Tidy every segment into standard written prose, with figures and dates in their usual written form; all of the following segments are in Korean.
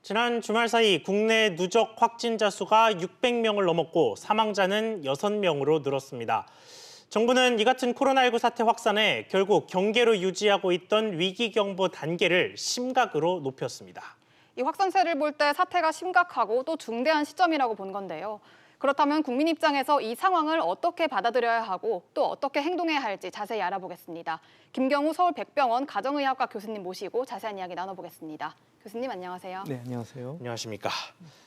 지난 주말 사이 국내 누적 확진자 수가 600명을 넘었고 사망자는 6명으로 늘었습니다. 정부는 이 같은 코로나19 사태 확산에 결국 경계로 유지하고 있던 위기경보 단계를 심각으로 높였습니다. 이 확산세를 볼 때 사태가 심각하고 또 중대한 시점이라고 본 건데요. 그렇다면 국민 입장에서 이 상황을 어떻게 받아들여야 하고 또 어떻게 행동해야 할지 자세히 알아보겠습니다. 김경우 서울백병원 가정의학과 교수님 모시고 자세한 이야기 나눠보겠습니다. 교수님 안녕하세요. 네, 안녕하세요. 안녕하십니까.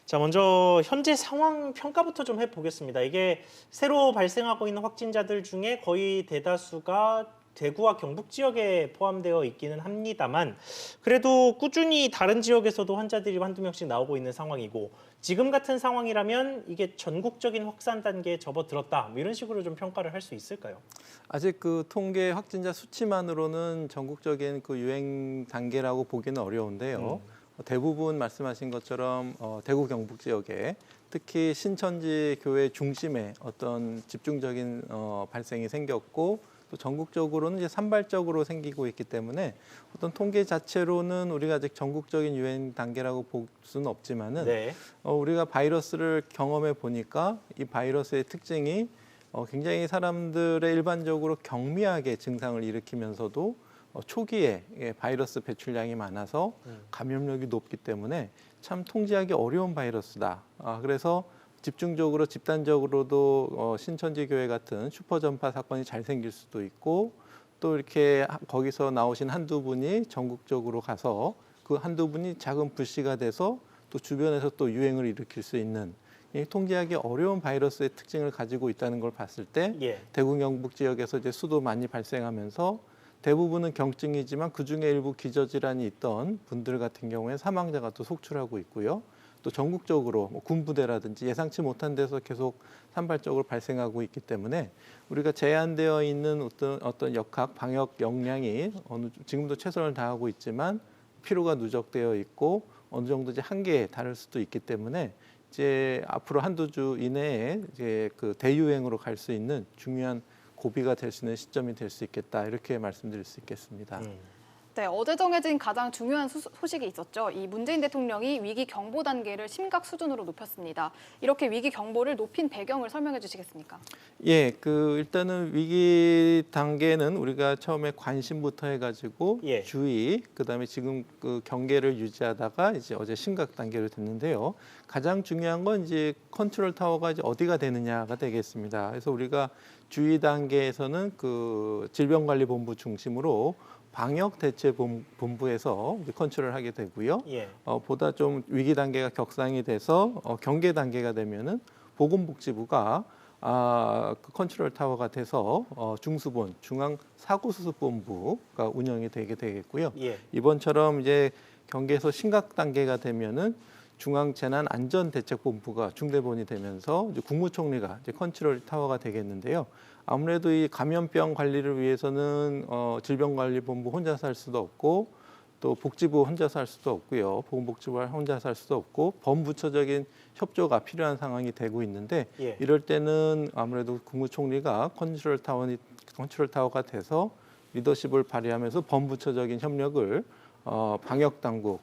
자, 먼저 현재 상황 평가부터 좀 해보겠습니다. 이게 새로 발생하고 있는 확진자들 중에 거의 대다수가 대구와 경북 지역에 포함되어 있기는 합니다만 그래도 꾸준히 다른 지역에서도 환자들이 한두 명씩 나오고 있는 상황이고 지금 같은 상황이라면 이게 전국적인 확산 단계에 접어들었다 뭐 이런 식으로 좀 평가를 할 수 있을까요? 아직 그 통계 확진자 수치만으로는 전국적인 그 유행 단계라고 보기는 어려운데요. 대부분 말씀하신 것처럼 대구 경북 지역에 특히 신천지 교회 중심에 어떤 집중적인 발생이 생겼고 또 전국적으로는 이제 산발적으로 생기고 있기 때문에 어떤 통계 자체로는 우리가 아직 전국적인 유행 단계라고 볼 수는 없지만은 네. 우리가 바이러스를 경험해 보니까 이 바이러스의 특징이 굉장히 사람들의 일반적으로 경미하게 증상을 일으키면서도 초기에 바이러스 배출량이 많아서 감염력이 높기 때문에 참 통제하기 어려운 바이러스다. 그래서 집중적으로 집단적으로도 신천지 교회 같은 슈퍼 전파 사건이 잘 생길 수도 있고 또 이렇게 거기서 나오신 한두 분이 전국적으로 가서 그 한두 분이 작은 불씨가 돼서 또 주변에서 또 유행을 일으킬 수 있는 통제하기 어려운 바이러스의 특징을 가지고 있다는 걸 봤을 때 대구 경북 지역에서 이제 수도 많이 발생하면서 대부분은 경증이지만 그중에 일부 기저질환이 있던 분들 같은 경우에 사망자가 또 속출하고 있고요. 또 전국적으로 군부대라든지 예상치 못한 데서 계속 산발적으로 발생하고 있기 때문에 우리가 제한되어 있는 어떤 역학 방역 역량이 지금도 최선을 다하고 있지만 피로가 누적되어 있고 어느 정도 이제 한계에 달할 수도 있기 때문에 이제 앞으로 한두 주 이내에 이제 그 대유행으로 갈 수 있는 중요한 고비가 될 수 있는 시점이 될 수 있겠다 이렇게 말씀드릴 수 있겠습니다. 네, 어제 정해진 가장 중요한 소식이 있었죠. 이 문재인 대통령이 위기 경보 단계를 심각 수준으로 높였습니다. 이렇게 위기 경보를 높인 배경을 설명해 주시겠습니까? 예, 일단은 위기 단계는 우리가 처음에 관심부터 해가지고 주의, 그다음에 지금 그 경계를 유지하다가 이제 어제 심각 단계로 됐는데요. 가장 중요한 건 이제 컨트롤 타워가 이제 어디가 되느냐가 되겠습니다. 그래서 우리가 주의 단계에서는 그 질병관리본부 중심으로 방역대책본부에서 컨트롤하게 되고요. 보다 좀 위기 단계가 격상이 돼서 경계 단계가 되면은 보건복지부가 그 컨트롤 타워가 돼서 중수본 중앙사고수습본부가 운영이 되게 되겠고요. 이번처럼 이제 경계에서 심각 단계가 되면은 중앙재난안전대책본부가 중대본이 되면서 이제 국무총리가 이제 컨트롤 타워가 되겠는데요. 아무래도 이 감염병 관리를 위해서는 질병관리본부 혼자서 할 수도 없고 또 복지부 혼자서 할 수도 없고요. 보건복지부가 혼자서 할 수도 없고 범부처적인 협조가 필요한 상황이 되고 있는데 이럴 때는 아무래도 국무총리가 컨트롤 타워가 돼서 리더십을 발휘하면서 범부처적인 협력을 방역당국,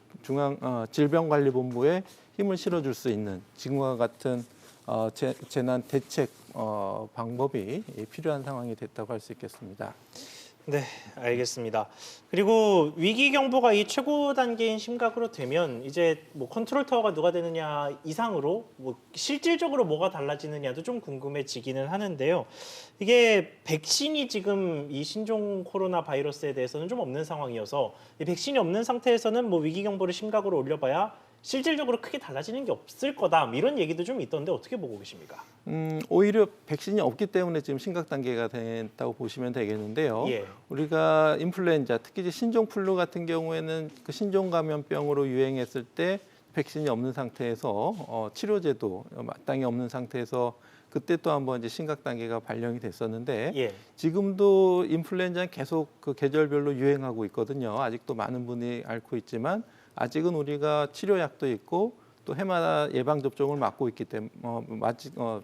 질병관리본부에 힘을 실어줄 수 있는 지금과 같은 재난 대책 방법이 필요한 상황이 됐다고 할 수 있겠습니다. 네, 알겠습니다. 그리고 위기 경보가 이 최고 단계인 심각으로 되면 이제 뭐 컨트롤 타워가 누가 되느냐 이상으로 뭐 실질적으로 뭐가 달라지느냐도 좀 궁금해지기는 하는데요. 이게 백신이 지금 이 신종 코로나 바이러스에 대해서는 좀 없는 상황이어서 이 백신이 없는 상태에서는 뭐 위기 경보를 심각으로 올려봐야 실질적으로 크게 달라지는 게 없을 거다 이런 얘기도 좀 있던데 어떻게 보고 계십니까? 오히려 백신이 없기 때문에 지금 심각 단계가 됐다고 보시면 되겠는데요. 우리가 인플루엔자, 특히 이제 신종플루 같은 경우에는 그 신종 감염병으로 유행했을 때 백신이 없는 상태에서 치료제도 마땅히 없는 상태에서 그때 또 한번 이제 심각 단계가 발령이 됐었는데 지금도 인플루엔자는 계속 그 계절별로 유행하고 있거든요. 아직도 많은 분이 앓고 있지만 아직은 우리가 치료약도 있고 또 해마다 예방 접종을 맞고 있기 때문에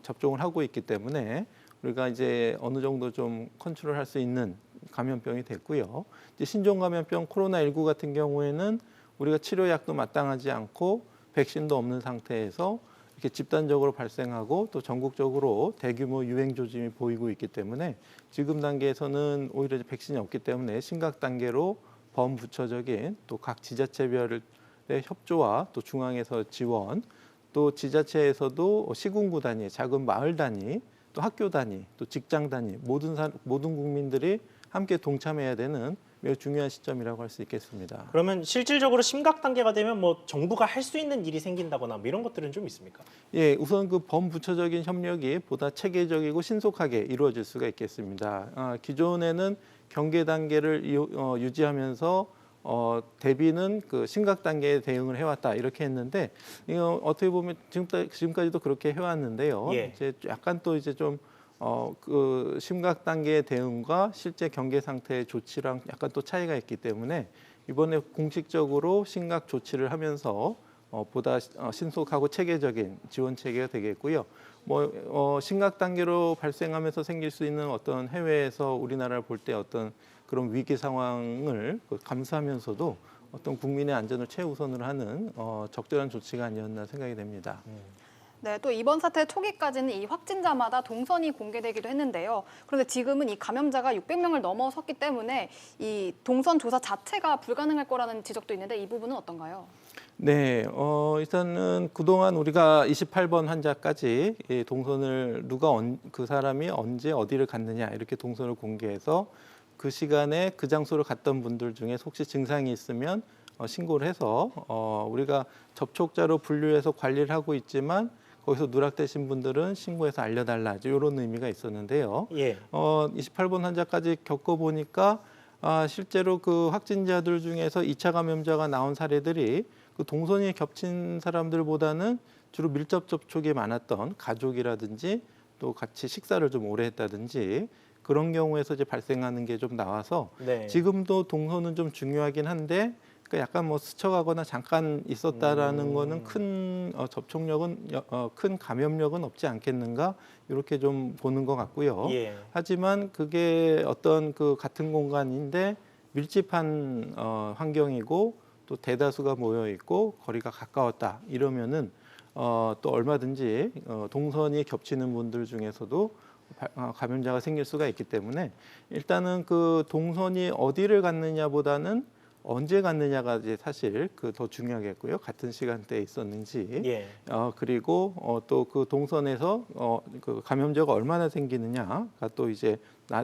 접종을 하고 있기 때문에 우리가 이제 어느 정도 좀 컨트롤할 수 있는 감염병이 됐고요. 이제 신종 감염병 코로나19 같은 경우에는 우리가 치료약도 마땅하지 않고 백신도 없는 상태에서 이렇게 집단적으로 발생하고 또 전국적으로 대규모 유행 조짐이 보이고 있기 때문에 지금 단계에서는 오히려 백신이 없기 때문에 심각 단계로 범부처적인 또 각 지자체별의 협조와 또 중앙에서 지원, 또 지자체에서도 시군구 단위, 작은 마을 단위, 또 학교 단위, 또 직장 단위 모든 국민들이 함께 동참해야 되는 매우 중요한 시점이라고 할 수 있겠습니다. 그러면 실질적으로 심각 단계가 되면 뭐 정부가 할 수 있는 일이 생긴다거나 뭐 이런 것들은 좀 있습니까? 예, 우선 그 범부처적인 협력이 보다 체계적이고 신속하게 이루어질 수가 있겠습니다. 기존에는 경계 단계를 유지하면서 대비는 그 심각 단계에 대응을 해왔다 이렇게 했는데 이거 어떻게 보면 지금까지도 그렇게 해왔는데요. 예. 이제 약간 또 이제 좀 그 심각 단계의 대응과 실제 경계 상태의 조치랑 약간 또 차이가 있기 때문에 이번에 공식적으로 심각 조치를 하면서 보다 신속하고 체계적인 지원 체계가 되겠고요. 심각 단계로 발생하면서 생길 수 있는 어떤 해외에서 우리나라를 볼 때 어떤 그런 위기 상황을 감수하면서도 어떤 국민의 안전을 최우선으로 하는 적절한 조치가 아니었나 생각이 됩니다. 네, 또 이번 사태 초기까지는 이 확진자마다 동선이 공개되기도 했는데요. 그런데 지금은 이 감염자가 600명을 넘어섰기 때문에 이 동선 조사 자체가 불가능할 거라는 지적도 있는데 이 부분은 어떤가요? 네, 일단은 그동안 우리가 28번 환자까지 이 동선을 그 사람이 언제 어디를 갔느냐 이렇게 동선을 공개해서 그 시간에 그 장소를 갔던 분들 중에 혹시 증상이 있으면 신고를 해서 우리가 접촉자로 분류해서 관리를 하고 있지만 거기서 누락되신 분들은 신고해서 알려달라 이런 의미가 있었는데요. 예. 28번 환자까지 겪어보니까 실제로 그 확진자들 중에서 2차 감염자가 나온 사례들이 그 동선이 겹친 사람들보다는 주로 밀접 접촉이 많았던 가족이라든지 또 같이 식사를 좀 오래 했다든지 그런 경우에서 이제 발생하는 게 좀 나와서 네. 지금도 동선은 좀 중요하긴 한데 약간 스쳐가거나 잠깐 있었다라는 거는 큰 접촉력은 큰 감염력은 없지 않겠는가 이렇게 좀 보는 것 같고요. 예. 하지만 그게 어떤 그 같은 공간인데 밀집한 환경이고 또 대다수가 모여 있고 거리가 가까웠다 이러면은 또 얼마든지 동선이 겹치는 분들 중에서도 감염자가 생길 수가 있기 때문에 일단은 그 동선이 어디를 갔느냐보다는 언제 갔느냐가 이제 사실 그 더 중요하겠고요. 같은 시간대에 있었는지. 예. 그리고 또 그 동선에서 그 감염자가 얼마나 생기느냐가 또 이제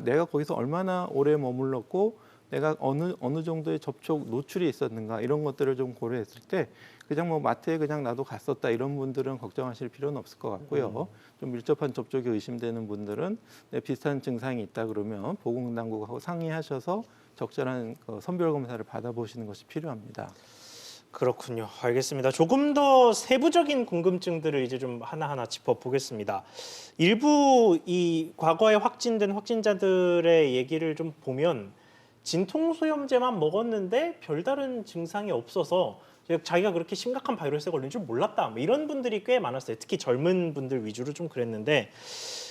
내가 거기서 얼마나 오래 머물렀고 내가 어느 정도의 접촉 노출이 있었는가 이런 것들을 좀 고려했을 때 그냥 마트에 그냥 나도 갔었다 이런 분들은 걱정하실 필요는 없을 것 같고요. 좀 밀접한 접촉이 의심되는 분들은 비슷한 증상이 있다 그러면 보건당국하고 상의하셔서 적절한 선별 검사를 받아보시는 것이 필요합니다. 그렇군요. 알겠습니다. 조금 더 세부적인 궁금증들을 이제 좀 하나하나 짚어보겠습니다. 일부 이 과거에 확진된 확진자들의 얘기를 좀 보면 진통소염제만 먹었는데 별다른 증상이 없어서 자기가 그렇게 심각한 바이러스에 걸린 줄 몰랐다. 뭐 이런 분들이 꽤 많았어요. 특히 젊은 분들 위주로 좀 그랬는데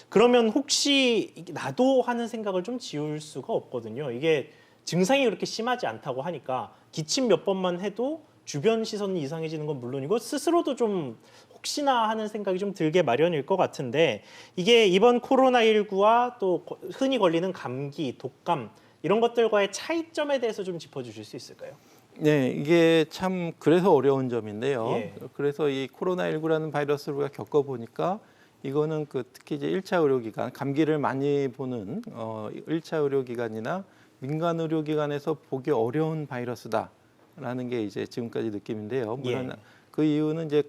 그러면 혹시 나도 하는 생각을 좀 지울 수가 없거든요. 이게 증상이 그렇게 심하지 않다고 하니까 기침 몇 번만 해도 주변 시선이 이상해지는 건 물론이고 스스로도 좀 혹시나 하는 생각이 좀 들게 마련일 것 같은데 이게 이번 코로나19와 또 흔히 걸리는 감기, 독감 이런 것들과의 차이점에 대해서 좀 짚어주실 수 있을까요? 네, 이게 참 그래서 어려운 점인데요. 예. 그래서 이 코로나19라는 바이러스를 우리가 겪어보니까 이거는 특히 이제 1차 의료기관, 감기를 많이 보는 1차 의료기관이나 민간 의료기관에서 보기 어려운 바이러스다라는 게 이제 지금까지 느낌인데요. 물론 예. 그 이유는 이제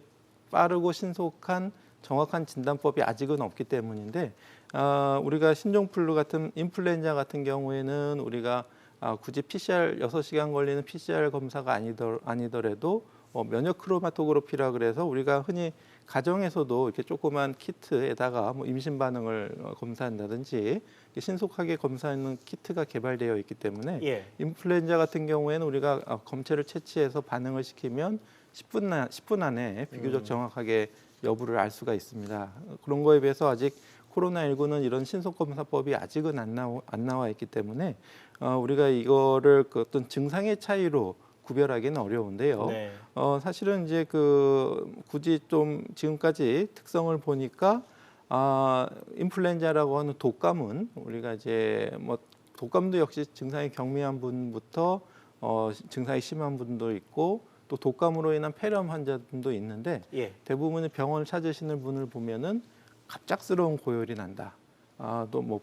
빠르고 신속한 정확한 진단법이 아직은 없기 때문인데 우리가 신종플루 같은 인플루엔자 같은 경우에는 우리가 굳이 PCR 6시간 걸리는 PCR 검사가 아니더라도 면역 크로마토그래피라 그래서 우리가 흔히 가정에서도 이렇게 조그만 키트에다가 임신 반응을 검사한다든지 신속하게 검사하는 키트가 개발되어 있기 때문에 예. 인플루엔자 같은 경우에는 우리가 검체를 채취해서 반응을 시키면 10분 안에 비교적 정확하게 여부를 알 수가 있습니다. 그런 거에 비해서 아직 코로나19는 이런 신속검사법이 아직은 안 나와 있기 때문에 우리가 이거를 어떤 증상의 차이로 구별하기는 어려운데요. 네. 사실은 이제 굳이 좀 지금까지 특성을 보니까 인플루엔자라고 하는 독감은 우리가 이제 뭐 독감도 역시 증상이 경미한 분부터 증상이 심한 분도 있고 또 독감으로 인한 폐렴 환자분도 있는데 예. 대부분의 병원을 찾으시는 분을 보면은 갑작스러운 고열이 난다. 또 뭐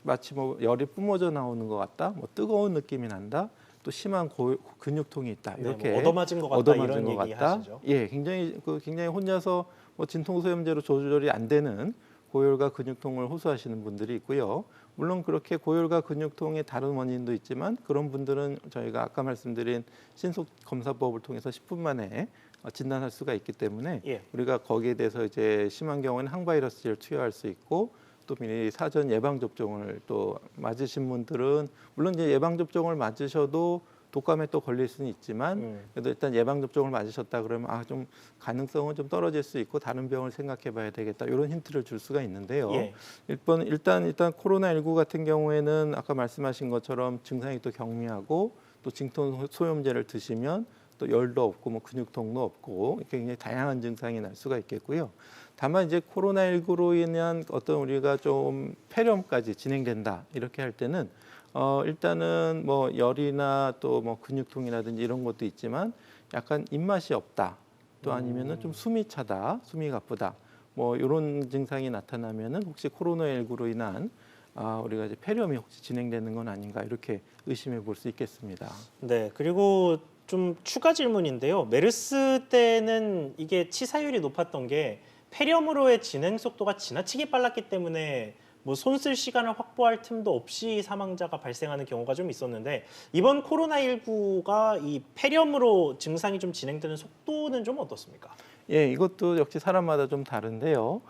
마치 뭐 열이 뿜어져 나오는 것 같다. 뭐 뜨거운 느낌이 난다. 또 심한 근육통이 있다. 네, 이렇게 뭐 얻어맞은 것 같다 얻어맞은 이런 것 얘기 같다. 하시죠. 예, 굉장히 혼자서 뭐 진통소염제로 조절이 안 되는 고열과 근육통을 호소하시는 분들이 있고요. 물론 그렇게 고열과 근육통의 다른 원인도 있지만 그런 분들은 저희가 아까 말씀드린 신속 검사법을 통해서 10분 만에 진단할 수가 있기 때문에 예. 우리가 거기에 대해서 이제 심한 경우에는 항바이러스제를 투여할 수 있고 또 미리 사전 예방 접종을 또 맞으신 분들은 물론 이제 예방 접종을 맞으셔도 독감에 또 걸릴 수는 있지만 그래도 일단 예방 접종을 맞으셨다 그러면 좀 가능성은 좀 떨어질 수 있고 다른 병을 생각해봐야 되겠다 이런 힌트를 줄 수가 있는데요. 예. 일단 코로나19 같은 경우에는 아까 말씀하신 것처럼 증상이 또 경미하고 또 진통 소염제를 드시면 또 열도 없고 뭐 근육통도 없고 이렇게 굉장히 다양한 증상이 날 수가 있겠고요. 다만 이제 코로나19로 인한 어떤 우리가 좀 폐렴까지 진행된다 이렇게 할 때는 일단은 뭐 열이나 또 뭐 근육통이라든지 이런 것도 있지만 약간 입맛이 없다. 또 아니면은 좀 숨이 차다, 숨이 가쁘다. 뭐 이런 증상이 나타나면은 혹시 코로나19로 인한 우리가 이제 폐렴이 혹시 진행되는 건 아닌가 이렇게 의심해 볼 수 있겠습니다. 네, 그리고 좀 추가 질문인데요. 메르스 때는 이게 치사율이 높았던 게 폐렴으로의 진행 속도가 지나치게 빨랐기 때문에 뭐 손 쓸 시간을 확보할 틈도 없이 사망자가 발생하는 경우가 좀 있었는데 이번 코로나19가 이 폐렴으로 증상이 좀 진행되는 속도는 좀 어떻습니까? 예, 이것도 역시 사람마다 좀 다른데요.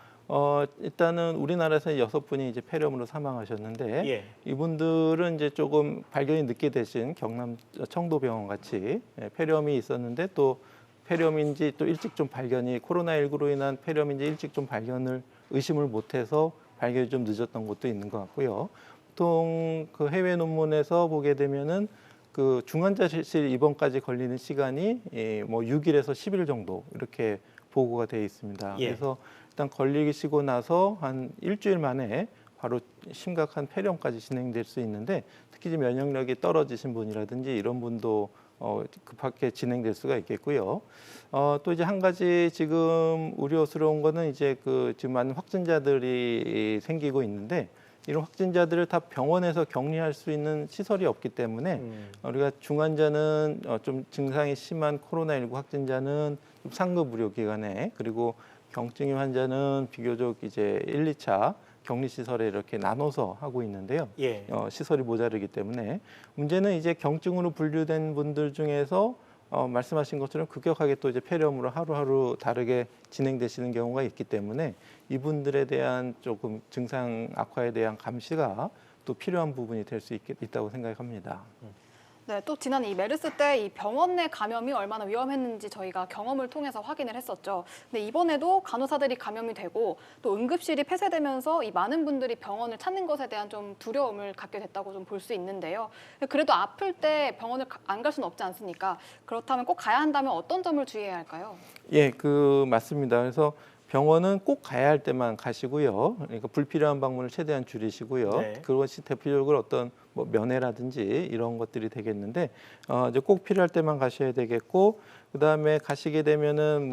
일단은 우리나라에서 6분이 이제 폐렴으로 사망하셨는데 예. 이분들은 이제 조금 발견이 늦게 되신 경남 청도병원 같이 폐렴이 있었는데 또 폐렴인지 또 일찍 좀 발견이 코로나19로 인한 폐렴인지 일찍 좀 발견을 의심을 못해서 발견이 좀 늦었던 것도 있는 것 같고요. 보통 그 해외 논문에서 보게 되면은 그 중환자실 입원까지 걸리는 시간이 뭐 6일에서 10일 정도 이렇게 보고가 되어 있습니다. 예. 그래서 일단 걸리시고 나서 한 일주일 만에 바로 심각한 폐렴까지 진행될 수 있는데 특히 이제 면역력이 떨어지신 분이라든지 이런 분도 급하게 진행될 수가 있겠고요. 또 이제 한 가지 지금 우려스러운 거는 이제 지금 많은 확진자들이 생기고 있는데 이런 확진자들을 다 병원에서 격리할 수 있는 시설이 없기 때문에 우리가 중환자는 좀 증상이 심한 코로나19 확진자는 좀 상급 의료기관에 그리고 경증이 환자는 비교적 이제 1, 2차 격리 시설에 이렇게 나눠서 하고 있는데요. 예. 시설이 모자르기 때문에 문제는 이제 경증으로 분류된 분들 중에서 말씀하신 것처럼 급격하게 또 이제 폐렴으로 하루하루 다르게 진행되시는 경우가 있기 때문에 이분들에 대한 조금 증상 악화에 대한 감시가 또 필요한 부분이 될 수 있다고 생각합니다. 네, 또 지난 이 메르스 때 이 병원 내 감염이 얼마나 위험했는지 저희가 경험을 통해서 확인을 했었죠. 근데 이번에도 간호사들이 감염이 되고 또 응급실이 폐쇄되면서 이 많은 분들이 병원을 찾는 것에 대한 좀 두려움을 갖게 됐다고 좀 볼 수 있는데요. 그래도 아플 때 병원을 안 갈 수는 없지 않습니까? 그렇다면 꼭 가야 한다면 어떤 점을 주의해야 할까요? 예, 맞습니다. 그래서 병원은 꼭 가야 할 때만 가시고요. 그러니까 불필요한 방문을 최대한 줄이시고요. 네. 그것이 대표적으로 어떤 뭐 면회라든지 이런 것들이 되겠는데 이제 꼭 필요할 때만 가셔야 되겠고 그다음에 가시게 되면은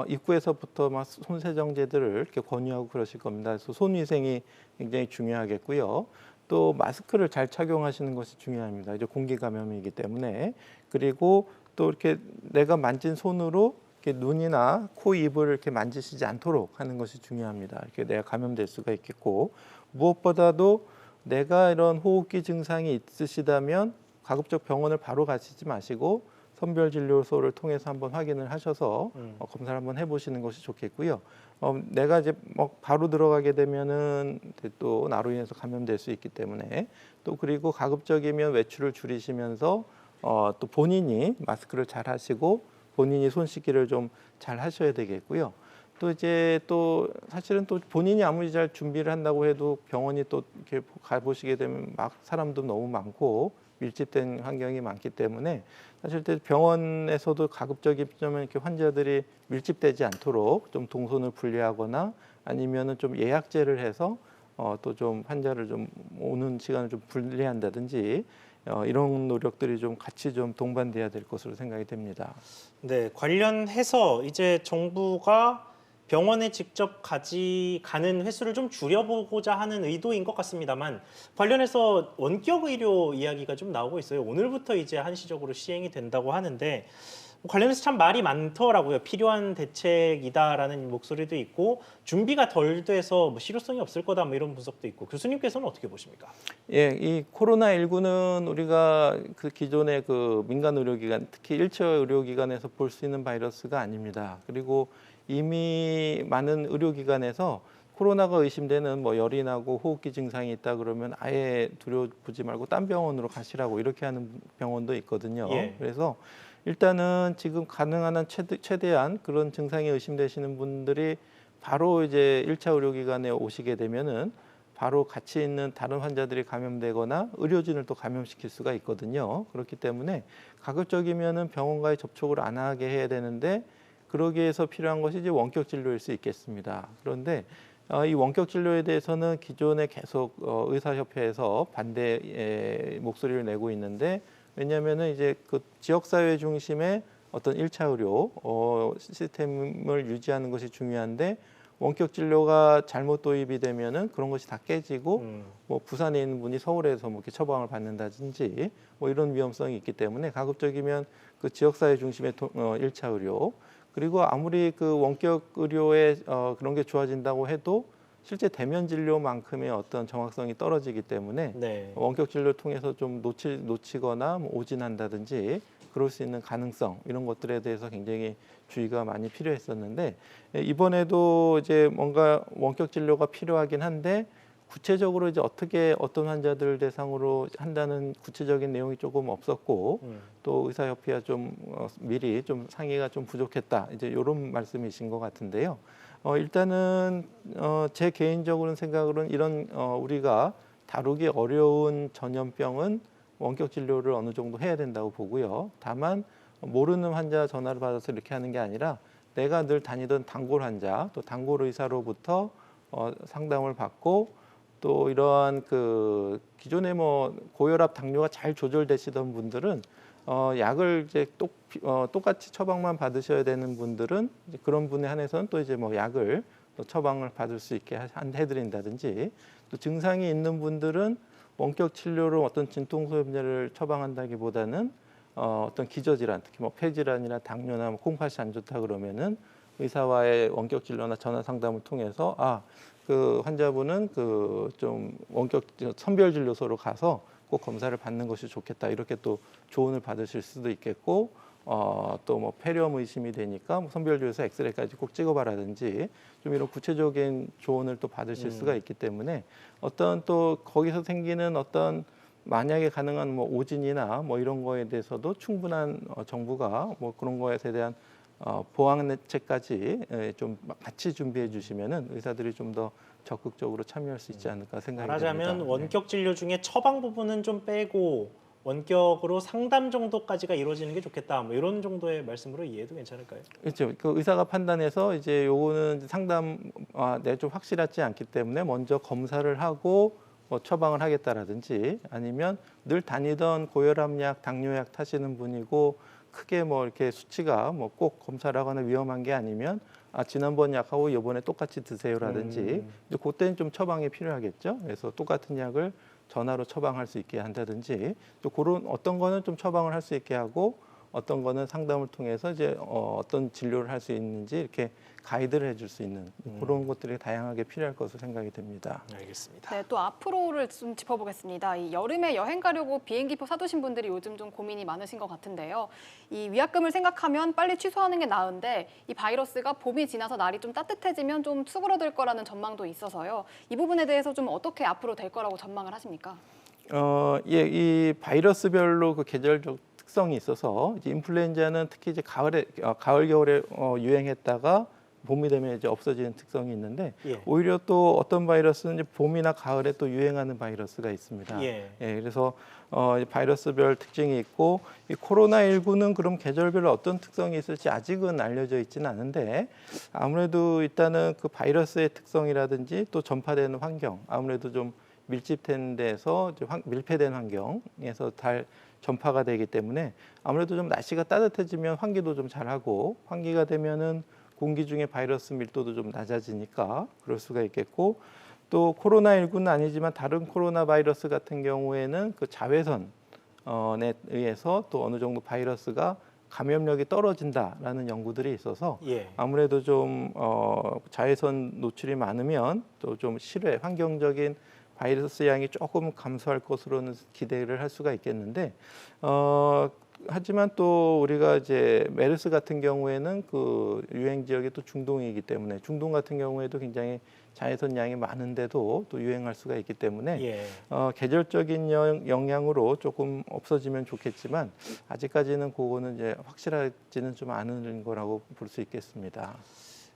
입구에서부터 막 손세정제들을 이렇게 권유하고 그러실 겁니다. 그래서 손 위생이 굉장히 중요하겠고요. 또 마스크를 잘 착용하시는 것이 중요합니다. 이제 공기 감염이기 때문에 그리고 또 이렇게 내가 만진 손으로 이렇게 눈이나 코, 입을 이렇게 만지시지 않도록 하는 것이 중요합니다. 이렇게 내가 감염될 수가 있겠고 무엇보다도 내가 이런 호흡기 증상이 있으시다면 가급적 병원을 바로 가시지 마시고 선별진료소를 통해서 한번 확인을 하셔서 검사를 한번 해보시는 것이 좋겠고요. 내가 이제 바로 들어가게 되면은 또 나로 인해서 감염될 수 있기 때문에 또 그리고 가급적이면 외출을 줄이시면서 또 본인이 마스크를 잘 하시고 본인이 손 씻기를 좀 잘 하셔야 되겠고요. 또 이제 또 사실은 또 본인이 아무리 잘 준비를 한다고 해도 병원이 또 이렇게 가보시게 되면 막 사람도 너무 많고 밀집된 환경이 많기 때문에 사실 병원에서도 가급적이면 이렇게 환자들이 밀집되지 않도록 좀 동선을 분리하거나 아니면은 좀 예약제를 해서 또 좀 환자를 좀 오는 시간을 좀 분리한다든지 이런 노력들이 좀 같이 좀 동반돼야 될 것으로 생각이 됩니다. 네, 관련해서 이제 정부가 병원에 직접 가는 횟수를 좀 줄여보고자 하는 의도인 것 같습니다만 관련해서 원격 의료 이야기가 좀 나오고 있어요. 오늘부터 이제 한시적으로 시행이 된다고 하는데 관련해서 참 말이 많더라고요. 필요한 대책이다라는 목소리도 있고 준비가 덜 돼서 뭐 실효성이 없을 거다 뭐 이런 분석도 있고 교수님께서는 어떻게 보십니까? 예, 이 코로나19는 우리가 그 기존의 그 민간 의료기관, 특히 일체 의료기관에서 볼 수 있는 바이러스가 아닙니다. 그리고 이미 많은 의료기관에서 코로나가 의심되는 뭐 열이 나고 호흡기 증상이 있다 그러면 아예 두려워보지 말고 딴 병원으로 가시라고 이렇게 하는 병원도 있거든요. 예. 그래서 일단은 지금 가능한 한 최대한 그런 증상이 의심되시는 분들이 바로 이제 1차 의료기관에 오시게 되면은 바로 같이 있는 다른 환자들이 감염되거나 의료진을 또 감염시킬 수가 있거든요. 그렇기 때문에 가급적이면은 병원과의 접촉을 안 하게 해야 되는데 그러기 위해서 필요한 것이 이제 원격 진료일 수 있겠습니다. 그런데 이 원격 진료에 대해서는 기존에 계속 의사협회에서 반대의 목소리를 내고 있는데 왜냐하면은 이제 그 지역사회 중심의 어떤 1차 의료 시스템을 유지하는 것이 중요한데 원격 진료가 잘못 도입이 되면은 그런 것이 다 깨지고 뭐 부산에 있는 분이 서울에서 뭐 이렇게 처방을 받는다든지 뭐 이런 위험성이 있기 때문에 가급적이면 그 지역사회 중심의 1차 의료 그리고 아무리 그 원격 의료에 그런 게 좋아진다고 해도 실제 대면 진료만큼의 어떤 정확성이 떨어지기 때문에 네. 원격 진료를 통해서 좀 놓치거나 뭐 오진한다든지 그럴 수 있는 가능성 이런 것들에 대해서 굉장히 주의가 많이 필요했었는데 이번에도 이제 뭔가 원격 진료가 필요하긴 한데 구체적으로 이제 어떻게 어떤 환자들 대상으로 한다는 구체적인 내용이 조금 없었고 또 의사협회와 좀 미리 좀 상의가 좀 부족했다 이제 이런 말씀이신 것 같은데요. 일단은 제 개인적으로는 생각으로는 이런 우리가 다루기 어려운 전염병은 원격 진료를 어느 정도 해야 된다고 보고요. 다만 모르는 환자 전화를 받아서 이렇게 하는 게 아니라 내가 늘 다니던 단골 환자 또 단골 의사로부터 상담을 받고 또 이러한 그 기존에 뭐 고혈압 당뇨가 잘 조절되시던 분들은 약을 이제 똑같이 처방만 받으셔야 되는 분들은 이제 그런 분에 한해서는 또 이제 뭐 약을 또 처방을 받을 수 있게 해드린다든지 또 증상이 있는 분들은 원격 치료로 어떤 진통소염제를 처방한다기보다는 어떤 기저질환, 특히 뭐 폐질환이나 당뇨나 뭐 콩팥이 안 좋다 그러면은 의사와의 원격 진료나 전화 상담을 통해서 그 환자분은 그 좀 원격 선별 진료소로 가서 꼭 검사를 받는 것이 좋겠다 이렇게 또 조언을 받으실 수도 있겠고 또 뭐 폐렴 의심이 되니까 뭐 선별진료소 엑스레이까지 꼭 찍어봐라든지 좀 이런 구체적인 조언을 또 받으실 수가 있기 때문에 어떤 또 거기서 생기는 어떤 만약에 가능한 뭐 오진이나 뭐 이런 거에 대해서도 충분한 정부가 뭐 그런 거에 대한 보완책까지 좀 같이 준비해 주시면은 의사들이 좀 더 적극적으로 참여할 수 있지 않을까 생각이 듭니다. 말하자면 원격 진료 중에 처방 부분은 좀 빼고 원격으로 상담 정도까지가 이루어지는 게 좋겠다. 뭐 이런 정도의 말씀으로 이해해도 괜찮을까요? 그렇죠. 그 의사가 판단해서 이제 요거는 상담 내가 좀 확실하지 않기 때문에 먼저 검사를 하고 뭐 처방을 하겠다라든지 아니면 늘 다니던 고혈압약, 당뇨약 타시는 분이고 크게 뭐 이렇게 수치가 뭐 꼭 검사를 하거나 위험한 게 아니면 지난번 약하고 이번에 똑같이 드세요라든지 이제 그때는 좀 처방이 필요하겠죠. 그래서 똑같은 약을 전화로 처방할 수 있게 한다든지 또 그런 어떤 거는 좀 처방을 할 수 있게 하고 어떤 거는 상담을 통해서 이제 어떤 진료를 할 수 있는지 이렇게 가이드를 해줄 수 있는 그런 것들이 다양하게 필요할 것으로 생각이 됩니다. 알겠습니다. 네, 또 앞으로를 좀 짚어보겠습니다. 이 여름에 여행 가려고 비행기표 사두신 분들이 요즘 좀 고민이 많으신 것 같은데요. 이 위약금을 생각하면 빨리 취소하는 게 나은데 이 바이러스가 봄이 지나서 날이 좀 따뜻해지면 좀 수그러들 거라는 전망도 있어서요. 이 부분에 대해서 좀 어떻게 앞으로 될 거라고 전망을 하십니까? 이 바이러스별로 그 계절적 특성이 있어서 이제 인플루엔자는 특히 이제 가을 겨울에 유행했다가 봄이 되면 이제 없어지는 특성이 있는데 예. 오히려 또 어떤 바이러스는 이제 봄이나 가을에 또 유행하는 바이러스가 있습니다. 예. 그래서 바이러스별 특징이 있고 이 코로나19는 그럼 계절별로 어떤 특성이 있을지 아직은 알려져 있지는 않은데 아무래도 일단은 그 바이러스의 특성이라든지 또 전파되는 환경 아무래도 좀 밀집된 데서 밀폐된 환경에서 잘 전파가 되기 때문에 아무래도 좀 날씨가 따뜻해지면 환기도 좀 잘하고 환기가 되면은 공기 중에 바이러스 밀도도 좀 낮아지니까 그럴 수가 있겠고 또 코로나19는 아니지만 다른 코로나 바이러스 같은 경우에는 그 자외선에 의해서 또 어느 정도 바이러스가 감염력이 떨어진다라는 연구들이 있어서 예. 아무래도 좀 자외선 노출이 많으면 또 좀 실외 환경적인 바이러스 양이 조금 감소할 것으로는 기대를 할 수가 있겠는데 하지만 또 우리가 이제 메르스 같은 경우에는 그 유행 지역이 또 중동이기 때문에 중동 같은 경우에도 굉장히 자외선 양이 많은데도 또 유행할 수가 있기 때문에 예. 계절적인 영향으로 조금 없어지면 좋겠지만 아직까지는 그거는 이제 확실하지는 좀 않은 거라고 볼 수 있겠습니다.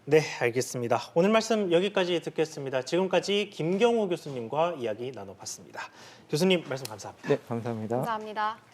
네, 알겠습니다. 오늘 말씀 여기까지 듣겠습니다. 지금까지 김경우 교수님과 이야기 나눠봤습니다. 교수님 말씀 감사합니다. 네, 감사합니다. 감사합니다.